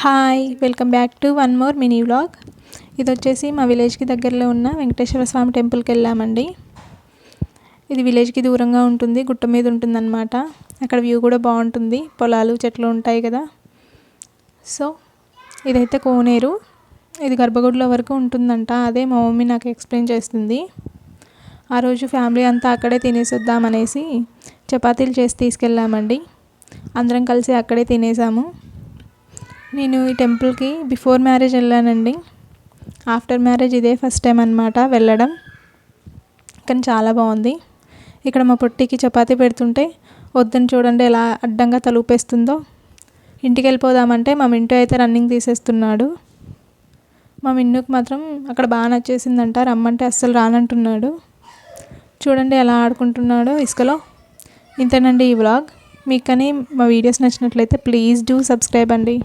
Hi welcome back to one more mini vlog. ఇది వచ్చేసి మా విలేజ్కి దగ్గరలో ఉన్న వెంకటేశ్వర స్వామి టెంపుల్కి వెళ్ళామండి. ఇది విలేజ్కి దూరంగా ఉంటుంది, గుట్ట మీద ఉంటుందన్నమాట. అక్కడ వ్యూ కూడా బాగుంటుంది, పొలాలు చెట్లు ఉంటాయి కదా. సో ఇదైతే కోనేరు, ఇది గర్భగుడిలో వరకు ఉంటుందంట. అదే మా మమ్మీ నాకు ఎక్స్ప్లెయిన్ చేస్తుంది. ఆ రోజు ఫ్యామిలీ అంతా అక్కడే తినేసి వద్దామనేసి చపాతీలు చేసి తీసుకెళ్ళామండి. అందరం కలిసి అక్కడే తినేసాము. నేను ఈ టెంపుల్కి బిఫోర్ మ్యారేజ్ వెళ్ళానండి. ఆఫ్టర్ మ్యారేజ్ ఇదే ఫస్ట్ టైం అనమాట వెళ్ళడం. కానీ చాలా బాగుంది. ఇక్కడ మా పొట్టికి చపాతీ పెడుతుంటే వద్దని చూడండి ఎలా అడ్డంగా తలూపేస్తుందో. ఇంటికి వెళ్ళిపోదామంటే మా మింటూ అయితే రన్నింగ్ తీసేస్తున్నాడు. మా మిన్నుకు మాత్రం అక్కడ బాగా నచ్చేసిందంట, రమ్మంటే అస్సలు రానంటున్నాడు. చూడండి ఎలా ఆడుకుంటున్నాడో ఇసుకలో. ఇంతేనండి ఈ వ్లాగ్. మీకు కానీ మా వీడియోస్ నచ్చినట్లయితే ప్లీజ్ డూ సబ్స్క్రైబ్ అండి.